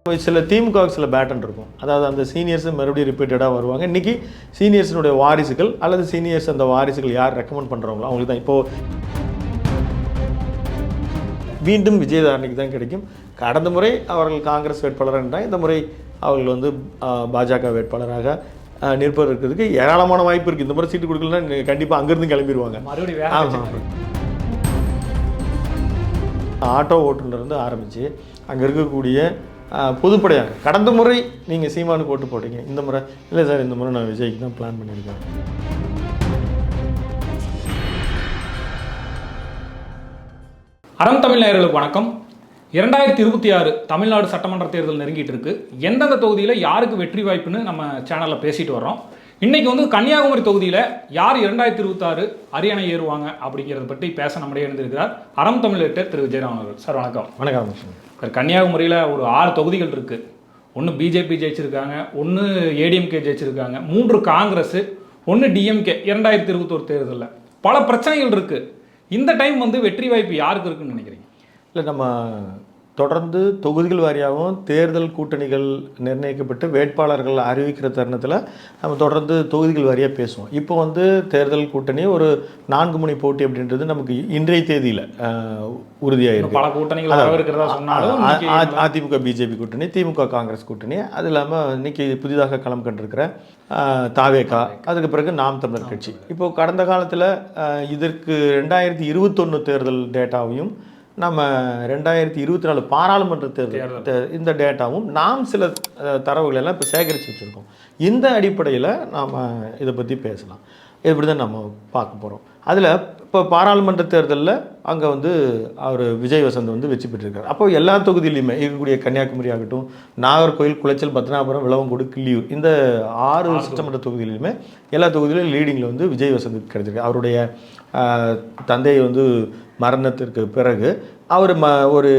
சில திமுகவுக்கு சில பேட்டன் இருக்கும். அதாவது அந்த சீனியர்ஸ் மறுபடியும் ரிப்பீட்டடாக வருவாங்க. இன்றைக்கி சீனியர்ஸினுடைய வாரிசுகள் அல்லது சீனியர்ஸ் அந்த வாரிசுகள் யார் ரெக்கமெண்ட் பண்ணுறவங்களோ அவங்களுக்கு தான் இப்போது மீண்டும் விஜயதாரணிக்கு தான் கிடைக்கும். கடந்த முறை அவர்கள் காங்கிரஸ் வேட்பாளராக இருந்தால் இந்த முறை அவர்கள் வந்து பாஜக வேட்பாளராக நிற்பது இருக்கிறதுக்கு ஏராளமான வாய்ப்பு இருக்குது. இந்த முறை சீட்டு கொடுக்கலன்னா கண்டிப்பாக அங்கேருந்து கிளம்பிடுவாங்க. ஆட்டோ ஓட்டுநர்லேருந்து ஆரம்பித்து அங்கே இருக்கக்கூடிய பொதுப்படையாக கடந்த முறை நீங்கள் சீமானுக்கு ஓட்டு போட்டீங்க, இந்த முறை இல்லை சார், இந்த முறை நான் விஜய்க்கு தான் பிளான் பண்ணியிருக்கேன். அறம் தமிழ் நேயர்களுக்கு வணக்கம். 2026 தமிழ்நாடு சட்டமன்ற தேர்தல் நெருங்கிட்டு இருக்கு. எந்தெந்த தொகுதியில் யாருக்கு வெற்றி வாய்ப்புன்னு நம்ம சேனலில் பேசிட்டு வர்றோம். இன்னைக்கு வந்து கன்னியாகுமரி தொகுதியில் யார் 2026 அரியணை ஏறுவாங்க அப்படிங்கிறத பற்றி பேச நம்முடைய இருந்திருக்கிறார் அறம் தமிழ் எடிட்டர் திரு விஜயராமன் அவர்கள். சார் வணக்கம். வணக்கம். சார், கன்னியாகுமரியில் ஒரு 6 தொகுதிகள் இருக்குது. ஒன்று பிஜேபி ஜெயிச்சிருக்காங்க, ஒன்று ஏடிஎம்கே ஜெயிச்சிருக்காங்க, 3 காங்கிரஸ், 1 டிஎம்கே. 2021 தேர்தலில் பல பிரச்சனைகள் இருக்குது. இந்த டைம் வந்து வெற்றி வாய்ப்பு யாருக்கு இருக்குன்னு நினைக்கிறீங்க? இல்லை, நம்ம தொடர்ந்து தொகுதிகள் வாரியாகவும் தேர்தல் கூட்டணிகள் நிர்ணயிக்கப்பட்டு வேட்பாளர்கள் அறிவிக்கிற தருணத்தில் நம்ம தொடர்ந்து தொகுதிகள் வாரியாக பேசுவோம். இப்போ வந்து தேர்தல் கூட்டணி ஒரு 4 முனை போட்டி அப்படின்றது நமக்கு இன்றைய தேதியில் உறுதியாயிருக்கு. பல கூட்டணிகள் இருக்கிறதா சொன்னாலும் அதிமுக பிஜேபி கூட்டணி, திமுக காங்கிரஸ் கூட்டணி, அது இல்லாமல் இன்னைக்கு புதிதாக களம் கண்டிருக்கிற தாவேகா, அதுக்கு பிறகு நாம் தமிழர் கட்சி. இப்போது கடந்த காலத்தில் இதற்கு 2021 தேர்தல் டேட்டாவையும் நம்ம 2024 பாராளுமன்ற தேர்தல் இந்த டேட்டாவும் நாம் சில தரவுகள் எல்லாம் இப்போ சேகரித்து வச்சுருக்கோம். இந்த அடிப்படையில் நாம் இதை பற்றி பேசலாம். இப்படி தான் நம்ம பார்க்க போகிறோம். அதில் இப்போ பாராளுமன்ற தேர்தலில் அங்கே வந்து அவர் விஜய் வசந்த் வந்து வெற்றி பெற்றிருக்கார். அப்போ எல்லா தொகுதியிலையுமே இருக்கக்கூடிய கன்னியாகுமரி ஆகட்டும், நாகர்கோவில், குளச்சல், பத்மநாபுரம், விளவங்கோடு, கிள்ளியூர், இந்த 6 சட்டமன்ற தொகுதியிலுமே எல்லா தொகுதியிலும் லீடிங்கில் வந்து விஜய் வசந்த் கிடைச்சிருக்கு. அவருடைய தந்தையை வந்து மரணத்திற்கு பிறகு அவர் ஒரு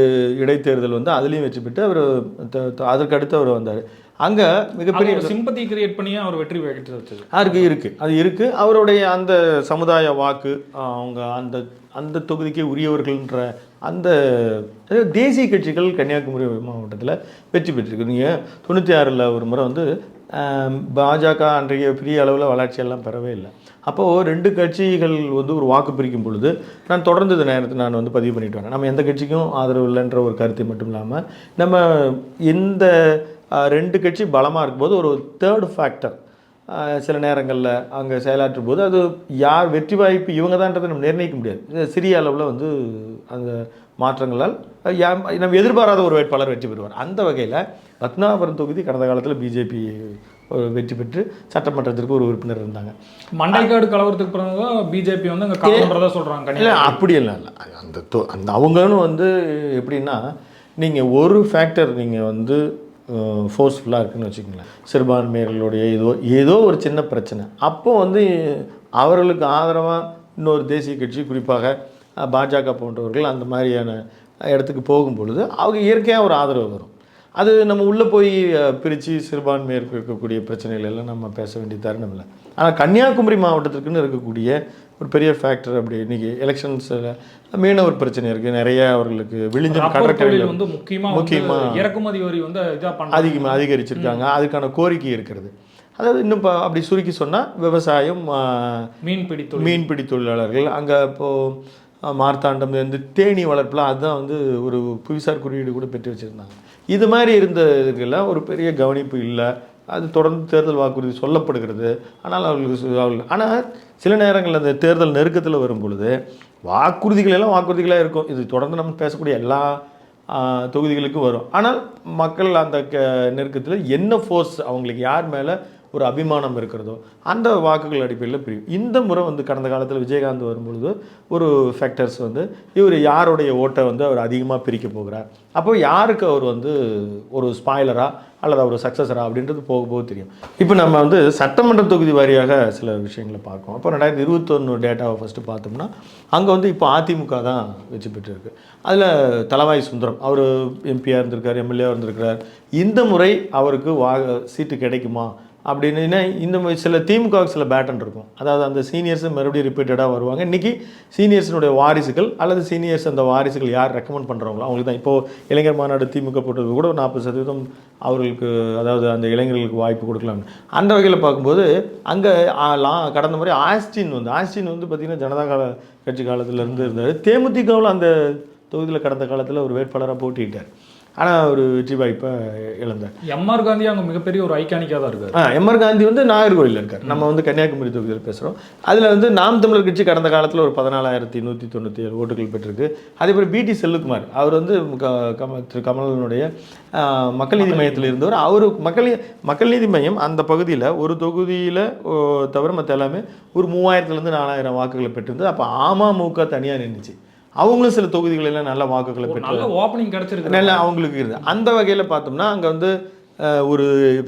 இடைத்தேர்தல் வந்து அதுலேயும் வெற்றி பெற்று அவர் அதற்கு அடுத்து அவர் வந்தார். அங்கே மிகப்பெரிய சிம்பத்தி கிரியேட் பண்ணி அவர் வெற்றி பெற்று வச்சது அது இருக்குது. அவருடைய அந்த சமுதாய வாக்கு, அவங்க அந்த அந்த தொகுதிக்கு உரியவர்கள்ன்ற அந்த தேசிய கட்சிகள் கன்னியாகுமரி மாவட்டத்தில் வெற்றி பெற்றிருக்கு. நீங்கள் 96 ஒரு முறை வந்து பாஜக அன்றைய பெரிய அளவில் வளர்ச்சியெல்லாம் பெறவே இல்லை. அப்போது 2 கட்சிகள் வந்து ஒரு வாக்கு பிரிக்கும் பொழுது நான் தொடர்ந்து இந்த நேரத்தை நான் வந்து பதிவு பண்ணிட்டு வரேன். நம்ம எந்த கட்சிக்கும் ஆதரவு இல்லைன்ற ஒரு கருத்தை மட்டும் இல்லாமல் நம்ம இந்த 2 கட்சி பலமாக இருக்கும்போது ஒரு 3rd ஃபேக்டர் சில நேரங்களில் அங்கே செயலாற்றும் போது அது யார் வெற்றி வாய்ப்பு இவங்க தான்றதை நம்ம நிர்ணயிக்க முடியாது. சிறிய அளவில் வந்து அந்த மாற்றங்களால் நம்ம எதிர்பாராத ஒரு வேட்பாளர் வெற்றி பெறுவார். அந்த வகையில் பத்மநாபபுரம் தொகுதி கடந்த காலத்தில் பிஜேபி வெற்றி பெற்று சட்டமன்றத்திற்கு ஒரு உறுப்பினர் இருந்தாங்க. மண்டைக்காடு கலவரத்துக்கு பிறகு பிஜேபி வந்து அங்கே கலவரன்றதா சொல்கிறாங்க. இல்லை, அப்படியெல்லாம் இல்லை. அந்த அவங்கன்னு வந்து எப்படின்னா, நீங்கள் ஒரு ஃபேக்டர் நீங்கள் வந்து ஃபோர்ஸ்ஃபுல்லாக இருக்குதுன்னு வச்சுக்கோங்களேன். சிறுபான்மையர்களுடைய ஏதோ ஒரு சின்ன பிரச்சனை, அப்போது வந்து அவர்களுக்கு ஆதரவாக இன்னொரு தேசிய கட்சி, குறிப்பாக பாஜக போன்றவர்கள் அந்த மாதிரியான இடத்துக்கு போகும் பொழுது அவங்க இயற்கையாக ஒரு ஆதரவு வரும். அது நம்ம உள்ளே போய் பிரித்து சிறுபான்மையருக்கு இருக்கக்கூடிய பிரச்சனைகள் எல்லாம் நம்ம பேச வேண்டிய தருணம் இல்லை. ஆனால் கன்னியாகுமரி மாவட்டத்திற்குன்னு இருக்கக்கூடிய ஒரு பெரிய ஃபேக்டர் அப்படி இன்றைக்கி எலெக்ஷன்ஸில் மீனவர் பிரச்சனை இருக்குது. நிறைய அவர்களுக்கு விழிஞ்சம் கடற்கரையில் வந்து முக்கியமாக இறக்குமதி வரி வந்து அதிகமாக அதிகரிச்சிருக்காங்க. அதுக்கான கோரிக்கை இருக்கிறது. அதாவது இன்னும் அப்படி சுருக்கி சொன்னால் விவசாயம், மீன்பிடி தொழிலாளர்கள், அங்கே இப்போது மார்த்தாண்டம், இந்த தேனி வளர்ப்புலாம் அதுதான் வந்து ஒரு புவிசார் குறியீடு கூட பெற்று வச்சுருந்தாங்க. இது மாதிரி இருந்த இதுக்கெல்லாம் ஒரு பெரிய கவனிப்பு இல்லை. அது தொடர்ந்து தேர்தல் வாக்குறுதி சொல்லப்படுகிறது. ஆனால் சில நேரங்களில் அந்த தேர்தல் நெருக்கத்தில் வரும் பொழுது வாக்குறுதிகளாக இருக்கும். இது தொடர்ந்து நம்ம பேசக்கூடிய எல்லா தொகுதிகளுக்கும் வரும். ஆனால் மக்கள் அந்த நெருக்கத்தில் என்ன ஃபோர்ஸ், அவங்களுக்கு யார் மேலே ஒரு அபிமானம் இருக்கிறதோ அந்த வாக்குகள் அடிப்படையில் பிரியும். இந்த முறை வந்து கடந்த காலத்தில் விஜயகாந்த் வரும்பொழுது ஒரு ஃபேக்டர்ஸ் வந்து இவர் யாருடைய ஓட்டை வந்து அவர் அதிகமாக பிரிக்க போகிறார், அப்போ யாருக்கு அவர் வந்து ஒரு ஸ்பாய்லராக அல்லது அவர் சக்ஸஸரா அப்படின்றது போக போக தெரியும். இப்போ நம்ம வந்து சட்டமன்ற தொகுதி வாரியாக சில விஷயங்களை பார்க்கோம். அப்போ 2021 டேட்டாவை ஃபஸ்ட்டு பார்த்தோம்னா அங்கே வந்து இப்போ அதிமுக தான் வெற்றி பெற்றிருக்கு. அதில் தளவாய் சுந்தரம் அவர் எம்பியாக இருந்திருக்கார், எம்எல்ஏவாக இருந்திருக்கிறார். இந்த முறை அவருக்கு சீட்டு கிடைக்குமா அப்படின்னு இந்த சில திமுகவுக்கு சில பேட்டன் இருக்கும். அதாவது அந்த சீனியர்ஸ் மறுபடியும் ரிப்பீட்டடாக வருவாங்க. இன்றைக்கி சீனியர்ஸினுடைய வாரிசுகள் அல்லது சீனியர்ஸ் அந்த வாரிசுகள் யார் ரெக்கமெண்ட் பண்ணுறாங்களோ அவங்களுக்கு தான். இப்போது இளைஞர் மாநாடு திமுக போட்டது கூட 40% அவர்களுக்கு, அதாவது அந்த இளைஞர்களுக்கு வாய்ப்பு கொடுக்கலாம்னு. அந்த வகையில் பார்க்கும்போது அங்கே கடந்த முறை ஆஸ்டின் வந்து பார்த்திங்கன்னா ஜனதா கட்சி காலத்திலேருந்து இருந்தார். தேமுதிகவில் அந்த தொகுதியில் கடந்த காலத்தில் ஒரு வேட்பாளராக போட்டிட்டார். ஆனால் ஒரு வெற்றி வாய்ப்பை இழந்தார். எம்ஆர் காந்தி அங்கே மிகப்பெரிய ஒரு ஐகானிக்காக தான் இருக்கார். எம்ஆர் காந்தி வந்து நாகர்கோவிலில் இருக்கார். நம்ம வந்து கன்னியாகுமரி தொகுதியில் பேசுகிறோம். அதில் வந்து நாம் தமிழர் கட்சி கடந்த காலத்தில் ஒரு 14,197 ஓட்டுகள் பெற்றிருக்கு. அதே போல் பிடி செல்லுக்குமார், அவர் வந்து திரு கமலனுடைய மக்கள் நீதி மையத்தில் இருந்தவர். அவர் மக்கள் நீதி மையம் அந்த பகுதியில் ஒரு தொகுதியில் தவிர மற்ற எல்லாமே ஒரு 3000-4,000 வாக்குகளை பெற்றிருந்தது. அப்போ அமமுக தனியாக நின்றுச்சு. அவங்களும் சில தொகுதிகளெல்லாம் நல்ல வாக்குகளை பெற்று ஓப்பனிங் கிடச்சிருக்கு, நல்லா அவங்களுக்கு இருந்தது. அந்த வகையில் பார்த்தோம்னா அங்கே வந்து ஒரு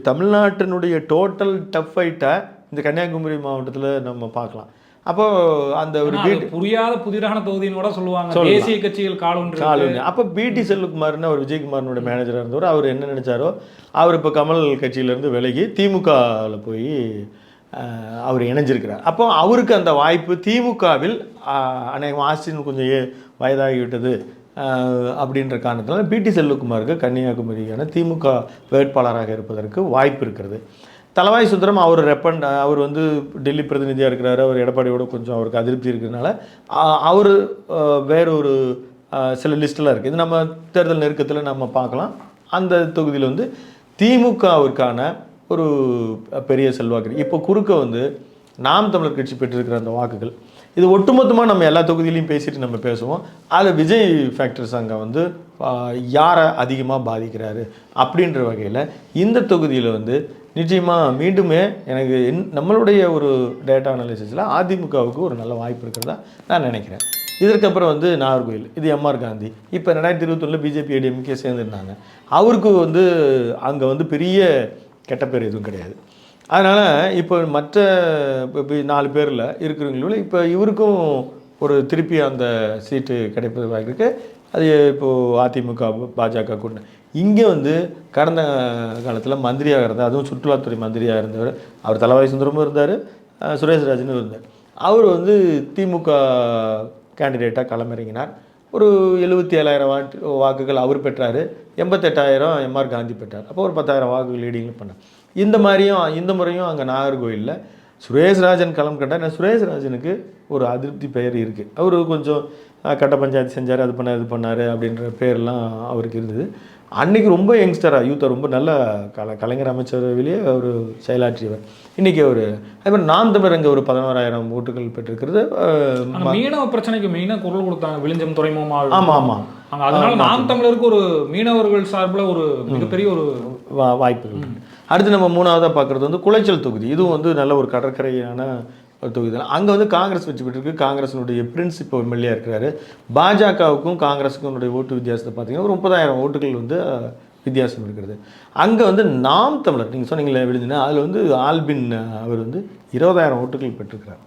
தமிழ்நாட்டினுடைய டோட்டல் டஃப் ஃபைட்டை இந்த கன்னியாகுமரி மாவட்டத்தில் நம்ம பார்க்கலாம். அப்போது அந்த ஒரு புரியாத புதிரான தொகுதின்னு கூட சொல்லுவாங்க, தேசிய கட்சிகள் காலொன்று. அப்போ பிடி செல்வகுமார்னு அவர் விஜயகுமாரனுடைய மேனேஜராக இருந்தவர். அவர் என்ன நினைச்சாரோ, அவர் இப்போ கமல் கட்சியிலேருந்து விலகி திமுகவில் போய் அவர் இணைஞ்சிருக்கிறார். அப்போ அவருக்கு அந்த வாய்ப்பு திமுகவில் அநேகம் ஆஸ்டின் கொஞ்சம் வயதாகிவிட்டது அப்படின்ற காரணத்தினால பிடி செல்வகுமாருக்கு கன்னியாகுமரியான திமுக வேட்பாளராக இருப்பதற்கு வாய்ப்பு இருக்கிறது. தளவாய் சுந்தரம் அவர் வந்து டெல்லி பிரதிநிதியாக இருக்கிறாரு. அவர் எடப்பாடியோட கொஞ்சம் அவருக்கு அதிருப்தி இருக்கிறதுனால அவர் வேறொரு சில லிஸ்டெலாம் இருக்குது. இது நம்ம தேர்தல் நெருக்கத்தில் நம்ம பார்க்கலாம். அந்த தொகுதியில் வந்து திமுகவிற்கான ஒரு பெரிய செல்வாக்கு. இப்போ குறுக்க வந்து நாம் தமிழர் கட்சி பெற்றிருக்கிற அந்த வாக்குகள், இது ஒட்டுமொத்தமாக நம்ம எல்லா தொகுதியிலையும் பேசிட்டு நம்ம பேசுவோம். அதில் விஜய் ஃபேக்டர்ஸ் அங்கே வந்து யாரை அதிகமாக பாதிக்கிறாரு அப்படின்ற வகையில் இந்த தொகுதியில் வந்து நிச்சயமாக மீண்டுமே எனக்கு நம்மளுடைய ஒரு டேட்டா அனாலிசிஸில் அதிமுகவுக்கு ஒரு நல்ல வாய்ப்பு இருக்கிறதா நான் நினைக்கிறேன். இதற்கப்புறம் வந்து நாகர்கோவில், இது எம்ஆர் காந்தி. இப்போ 2021 பிஜேபி ஏடிஎம்கே சேர்ந்துருந்தாங்க. அவருக்கு வந்து அங்கே வந்து பெரிய கெட்ட பேர் எதுவும் கிடையாது. அதனால் இப்போ மற்ற 4 பேரில் இருக்கிறவங்களும் இப்போ இவருக்கும் ஒரு திருப்பி அந்த சீட்டு கிடைப்பது வாய்ப்பு. அது இப்போது அதிமுக பாஜக கூட்டணி. இங்கே வந்து கடந்த காலத்தில் மந்திரியாக இருந்தார், அதுவும் சுற்றுலாத்துறை மந்திரியாக இருந்தவர். அவர் தளவாய் சுந்தரமும் இருந்தார், சுரேஷ் ராஜனும் இருந்தார். அவர் வந்து திமுக கேண்டிடேட்டாக களமிறங்கினார். ஒரு 77,000 வாக்குகள் அவர் பெற்றார். 88,000 எம்ஆர் காந்தி பெற்றார். அப்போ ஒரு 10,000 வாக்குகள் லீடிங்கில் பண்ணார். இந்த முறையும் அங்கே நாகர்கோவிலில் சுரேஷ்ராஜன் களம் கண்டார். சுரேஷ்ராஜனுக்கு ஒரு அதிருப்தி பெயர் இருக்குது. அவர் கொஞ்சம் கட்ட பஞ்சாயத்து செஞ்சார், அது பண்ணார் அப்படின்ற பேர்லாம் அவருக்கு இருந்தது. அன்றைக்கி ரொம்ப யங்ஸ்டராக யூத்தை ரொம்ப நல்ல கலைஞர் அமைச்சரவையிலேயே அவர் செயலாற்றியவர். இன்றைக்கி அவர் அதே மாதிரி நாம் தமிழர் அங்கே ஒரு 11,000 ஓட்டுகள் பெற்றிருக்கிறது. மீனவ பிரச்சனைக்கு மெயினாக குரல் கொடுத்தாங்க விழுஞ்சம் துறைமுகமாக. ஆமாம். அதனால நாம் தமிழருக்கு ஒரு மீனவர்கள் சார்பில் ஒரு மிகப்பெரிய ஒரு வாய்ப்புகள். அடுத்து நம்ம 3ஆவதாக பார்க்குறது வந்து குளைச்சல் தொகுதி. இதுவும் வந்து நல்ல ஒரு கடற்கரையான ஒரு தொகுதி தான். அங்கே வந்து காங்கிரஸ் வெற்றி பெற்றிருக்கு. காங்கிரஸினுடைய பிரின்ஸ் இப்போ எம்எல்ஏ இருக்கிறாரு. பாஜகவுக்கும் காங்கிரஸுக்கும் ஓட்டு வித்தியாசத்தை பார்த்தீங்கன்னா ஒரு 30,000 ஓட்டுகள் வந்து வித்தியாசம் இருக்கிறது. அங்கே வந்து நாம் தமிழர் நீங்கள் சொன்னீங்களே விழுந்துன்னா அதில் வந்து ஆல்பின் அவர் வந்து 20,000 ஓட்டுகள் பெற்றிருக்கிறார்.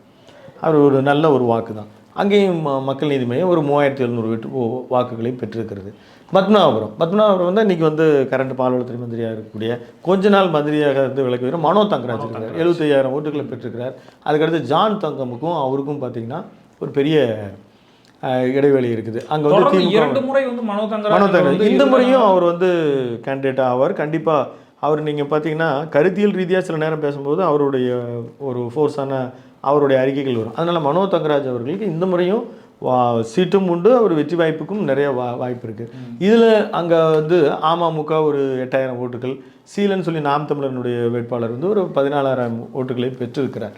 அவர் ஒரு நல்ல ஒரு வாக்கு தான். அங்கேயும் மக்கள் நீதி மையம் ஒரு 3,700 வாக்குகளை பெற்றிருக்கிறது. பத்மநாபபுரம் வந்து இன்றைக்கி வந்து கரண்ட் பால்வளத்துறை மந்திரியாக இருக்கக்கூடிய கொஞ்ச நாள் மந்திரியாக இருந்து விலக்கு வரும் மனோ தங்கராஜ் இருக்கிறார். 75,000 ஓட்டுகளை பெற்றிருக்கிறார். அதுக்கடுத்து ஜான் தங்கமுக்கும் அவருக்கும் பார்த்திங்கன்னா ஒரு பெரிய இடைவெளி இருக்குது. அங்கே வந்து மனோ தங்கராஜ் இந்த முறையும் அவர் வந்து கேண்டிடேட்டாக ஆவார். கண்டிப்பாக அவர் நீங்கள் பார்த்தீங்கன்னா கருத்தியல் ரீதியாக சில நேரம் பேசும்போது அவருடைய ஒரு ஃபோர்ஸான அவருடைய அறிக்கைகள் வரும். அதனால் மனோ தங்கராஜ் அவர்களுக்கு இந்த முறையும் சீட்டும் உண்டு, அவர் வெற்றி வாய்ப்புக்கும் நிறைய வாய்ப்பு இருக்குது. இதில் அங்கே வந்து அமமுக ஒரு 8,000 ஓட்டுகள், சீலன்னு சொல்லி நாம் தமிழனுடைய வேட்பாளர் வந்து ஒரு 14,000 ஓட்டுகளை பெற்றிருக்கிறார்.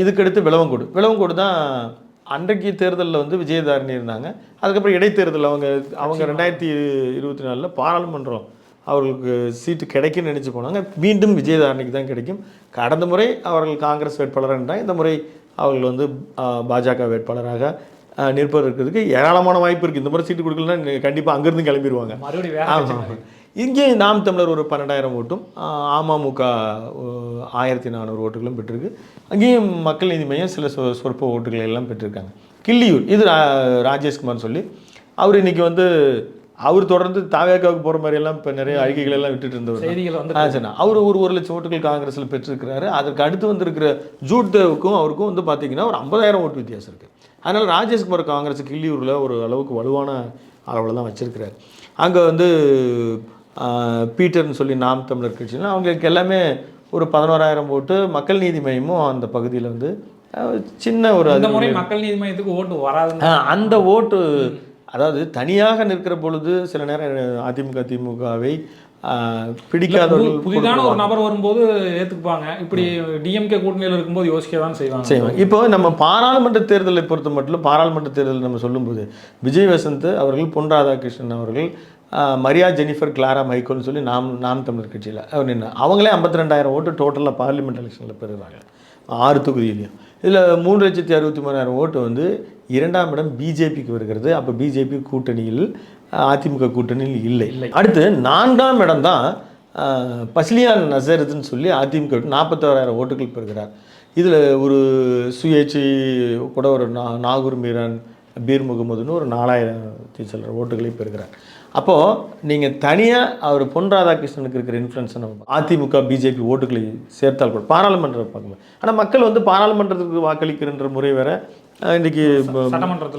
இதுக்கடுத்து விளவங்கோடு தான் அன்றைக்கு தேர்தலில் வந்து விஜயதாரணி இருந்தாங்க. அதுக்கப்புறம் இடைத்தேர்தல் அவங்க 2024 பாராளுமன்றம் அவர்களுக்கு சீட்டு கிடைக்குன்னு நினச்சி போனாங்க. மீண்டும் விஜயதாரணிக்கு தான் கிடைக்கும். கடந்த முறை அவர்கள் காங்கிரஸ் வேட்பாளராக இருந்தாங்க. இந்த முறை அவர்கள் வந்து பாஜக வேட்பாளராக நிற்பதற்கு ஏராளமான வாய்ப்பு இருக்குது. இந்த முறை சீட்டு கொடுக்கலன்னா கண்டிப்பாக அங்கேருந்து கிளம்பிடுவாங்க. இங்கே நாம் தமிழர் ஒரு 12,000 ஓட்டும், அமமுக 1,400 ஓட்டுகளும் பெற்றிருக்கு. அங்கேயும் மக்கள் நீதி மையம் சில சொற்ப ஓட்டுகளை எல்லாம் பெற்றிருக்காங்க. கிள்ளியூர் இது ராஜேஷ்குமார் சொல்லி அவர் இன்றைக்கி வந்து அவர் தொடர்ந்து தாவேக்காவுக்கு போகிற மாதிரியெல்லாம் இப்போ நிறைய அறிக்கைகள் எல்லாம் விட்டுட்டு இருந்தவர் செய்திகள் வந்து சரி, அவர் ஒரு லட்சம் ஓட்டுகள் காங்கிரஸில் பெற்றிருக்கிறாரு. அதற்கு அடுத்து வந்திருக்கிற ஜூட் தேவுக்கும் அவருக்கும் வந்து பார்த்தீங்கன்னா ஒரு 50,000 ஓட்டு வித்தியாசம் இருக்குது. அதனால் ராஜேஷ்குமார் காங்கிரஸ் கிள்ளியூரில் ஒரு அளவுக்கு வலுவான அளவில் தான் வச்சுருக்கிறார். அங்கே வந்து பீட்டர்னு சொல்லி நாம் தமிழர் கட்சியில் அவங்களுக்கு எல்லாமே ஒரு 11,000 ஓட்டு. மக்கள் நீதி மையமும் அந்த பகுதியில் வந்து சின்ன ஒரு அந்த முறை மக்கள் நீதி மையத்துக்கு ஓட்டு வராது. அந்த ஓட்டு அதாவது தனியாக நிற்கிற பொழுது சில நேரம் அதிமுக திமுகவை பிடிக்காதவர்கள் புதிதான ஒரு நபர் வரும்போது ஏற்றுக்குப்பாங்க. இப்படி டிஎம்கே கூட்டணியில் இருக்கும்போது யோசிக்க தான் செய்வாங்க. இப்போ நம்ம பாராளுமன்ற தேர்தலை பொறுத்த மட்டும் பாராளுமன்ற தேர்தல் நம்ம சொல்லும்போது விஜய் வசந்த் அவர்கள், பொன் ராதாகிருஷ்ணன் அவர்கள், மரியா ஜெனிஃபர் கிளாரா மைக்கோல்னு சொல்லி நாம் தமிழர் கட்சியில் அவர் நின்று அவங்களே 52,000 ஓட்டு டோட்டலாக பார்லிமெண்ட் எலெக்ஷனில் பெறுகிறாங்க 6 தொகுதியிலையும். இதில் 3,63,000 ஓட்டு வந்து 2ஆம் இடம் பிஜேபிக்கு வருகிறது. அப்போ பிஜேபி கூட்டணியில் அதிமுக கூட்டணியில் இல்லை. அடுத்து 4ஆம் இடம் தான் பஸ்லியான் நசருதுன்னு சொல்லி அதிமுக 41,000 ஓட்டுகள் பெறுகிறார். இதில் ஒரு சுயேட்சை கூட ஒரு நாகூர் மீரான், பீர் முகமதுன்னு ஒரு 4,000 சில்லற ஓட்டுகளை பெறுகிறார். அப்போது நீங்கள் தனியாக அவர் பொன் ராதாகிருஷ்ணனுக்கு இருக்கிற இன்ஃப்ளூயன்ஸை நம்ம அதிமுக பிஜேபி ஓட்டுகளை சேர்த்தால் கூட பாராளுமன்றத்தை பார்க்கணும். ஆனால் மக்கள் வந்து பாராளுமன்றத்துக்கு வாக்களிக்கின்ற முறை வேறு, இன்றைக்கி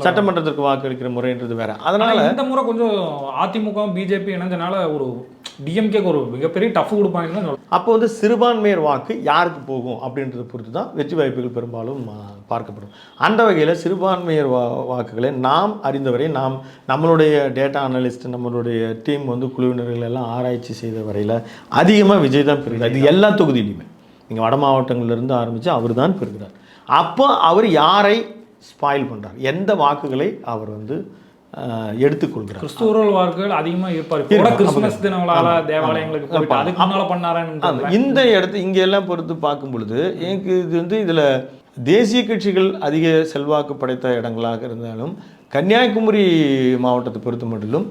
சட்டமன்றத்திற்கு வாக்களிக்கிற முறைன்றது வேறு. அதனால் இந்த முறை கொஞ்சம் அதிமுக பிஜேபி இணைஞ்சனால ஒரு டிஎம்கேக்கு ஒரு மிகப்பெரிய டஃப் கொடுப்பாங்க. அப்போ வந்து சிறுபான்மையர் வாக்கு யாருக்கு போகும் அப்படின்றத பொறுத்து தான் வெற்றி வாய்ப்புகள் பெரும்பாலும் பார்க்கப்படும். அந்த வகையில் சிறுபான்மையர் வாக்குகளை நாம் அறிந்தவரை நம்மளுடைய டேட்டா அனலிஸ்ட், நம்மளுடைய டீம் வந்து குழுவினர்கள் எல்லாம் ஆராய்ச்சி செய்த வரையில் அதிகமாக விஜய் தான் பெறுகிறார். இது எல்லா தொகுதியிலையுமே நீங்கள் வட மாவட்டங்கள்லேருந்து ஆரம்பித்து அவர் தான் பெறுகிறார். அப்போ அவர் யாரை ஸ்பாயில் பண்ணுறார், எந்த வாக்குகளை அவர் வந்து எடுத்துக்கொள்கிறார். கிறிஸ்துவ வாக்குகள் அதிகமாக இருப்பார். கிறிஸ்துமஸ் தினங்களால தேவாலயங்களுக்கு போயிட்டு அதுக்கு முன்னால் பண்ணாரன்னு இந்த இடத்து இங்கே எல்லாம் பொறுத்து பார்க்கும் பொழுது எனக்கு இது வந்து இதில் தேசிய கட்சிகள் அதிக செல்வாக்கு படைத்த இடங்களாக இருந்தாலும் கன்னியாகுமரி மாவட்டத்தை பொறுத்த மட்டிலும்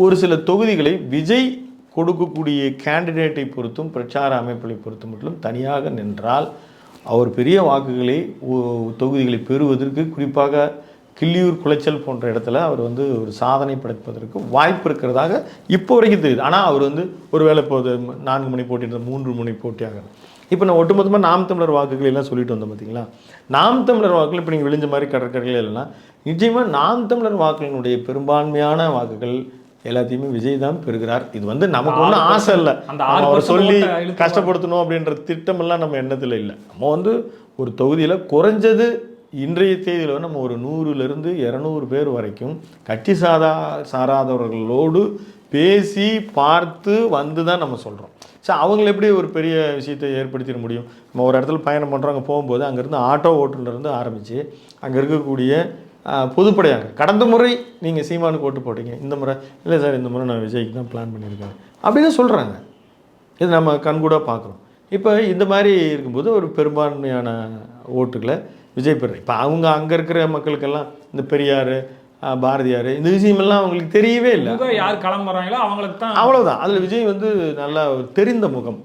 ஒரு சில தொகுதிகளை விஜய் கொடுக்கக்கூடிய கேண்டிடேட்டை பொறுத்தும் பிரச்சார அமைப்புகளை பொறுத்த மட்டிலும் தனியாக நின்றால் அவர் பெரிய வாக்குகளை தொகுதிகளை பெறுவதற்கு, குறிப்பாக கிள்ளியூர், குளைச்சல் போன்ற இடத்துல அவர் வந்து ஒரு சாதனை படைப்பதற்கு வாய்ப்பு இருக்கிறதாக இப்போ வரைக்கும் தெரியுது. ஆனால் அவர் வந்து ஒருவேளை இப்போது 4 முனை போட்டின்ற 3 முனை போட்டியாகிறது. இப்போ நான் ஒட்டுமொத்தமாக நாம் தமிழர் வாக்குகள் எல்லாம் சொல்லிட்டு வந்தோம் பார்த்தீங்களா. நாம் தமிழர் வாக்குகள் இப்போ நீங்கள் விழிஞ்ச மாதிரி கடற்கரைகள் இல்லைன்னா நிச்சயமாக நாம் தமிழர் வாக்குகளினுடைய பெரும்பான்மையான வாக்குகள் எல்லாத்தையுமே விஜய் தான் பெறுகிறார். இது வந்து நமக்கு ஒன்றும் ஆசை இல்லை, அவர் சொல்லி கஷ்டப்படுத்தணும் அப்படின்ற திட்டமெல்லாம் நம்ம எண்ணத்தில் இல்லை. நம்ம வந்து ஒரு தொகுதியில் குறைஞ்சது இன்றைய தேதியில் நம்ம ஒரு 100லேருந்து 200 பேர் வரைக்கும் கட்சி சாராதவர்களோடு பேசி பார்த்து வந்து தான் நம்ம சொல்கிறோம். சரி, அவங்கள எப்படி ஒரு பெரிய விஷயத்தை ஏற்படுத்திட முடியும்? நம்ம ஒரு இடத்துல பயணம் பண்ணுறோம், அங்கே போகும்போது அங்கேருந்து ஆட்டோ ஓட்டுலேருந்து ஆரம்பித்து அங்கே இருக்கக்கூடிய பொதுப்படையாக கடந்த முறை நீங்கள் சீமானுக்கு ஓட்டு போட்டீங்க, இந்த முறை இல்லை சார், இந்த முறை நான் விஜய்க்கு தான் பிளான் பண்ணியிருக்கேன் அப்படின்னு சொல்கிறாங்க. இது நம்ம கண்கூடாக பார்க்குறோம். இப்போ இந்த மாதிரி இருக்கும்போது ஒரு பெரும்பான்மையான ஓட்டுகளை விஜய் பெற. இப்போ அவங்க அங்கே இருக்கிற மக்களுக்கெல்லாம் இந்த பெரியார், பாரதியார், இந்த விஷயமெல்லாம் அவங்களுக்கு தெரியவே இல்லை. யார் கிளம்புறாங்களோ அவங்களுக்கு தான், அவ்வளோதான். அதில் விஜய் வந்து நல்லா தெரிந்த முகம்.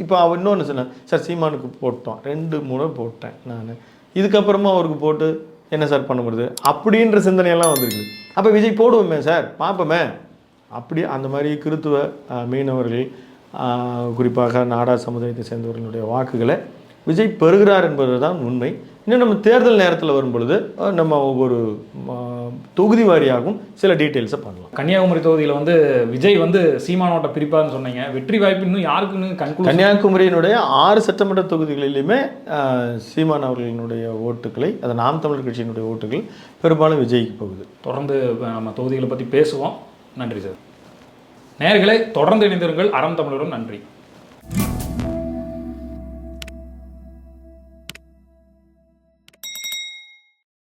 இப்போ அவன் இன்னொன்று சொன்னேன், சார் சீமானுக்கு போட்டோம், 2 முறை போட்டேன் நான், இதுக்கப்புறமா அவருக்கு போட்டு என்ன சார் பண்ண முடியுது அப்படின்ற சிந்தனையெல்லாம் வந்துருக்குது. அப்போ விஜய் போடுவோமே சார், பார்ப்போமே அப்படி அந்த மாதிரி கிறித்துவ மீனவர்கள், குறிப்பாக நாடார் சமுதாயத்தை சேர்ந்தவர்களுடைய வாக்குகளை விஜய் பெறுகிறார் என்பது தான் உண்மை. இன்னும் நம்ம தேர்தல் நேரத்தில் வரும் பொழுது நம்ம ஒவ்வொரு தொகுதி வாரியாகவும் சில டீட்டெயில்ஸை பண்ணலாம். கன்னியாகுமரி தொகுதியில் வந்து விஜய் வந்து சீமானோட்ட பிரிப்பார்னு சொன்னீங்க. வெற்றி வாய்ப்பு இன்னும் யாருக்குன்னு கன்னியாகுமரியினுடைய 6 சட்டமன்ற தொகுதிகளிலுமே சீமான் அவர்களினுடைய ஓட்டுகளை, அது நாம் தமிழர் கட்சியினுடைய ஓட்டுகள் பெரும்பாலும் விஜய்க்கு போகுது. தொடர்ந்து நம்ம தொகுதிகளை பற்றி பேசுவோம். நன்றி சார். நேயர்களை தொடர்ந்து இணைந்திருங்கள். அறம் தமிழரும் நன்றி.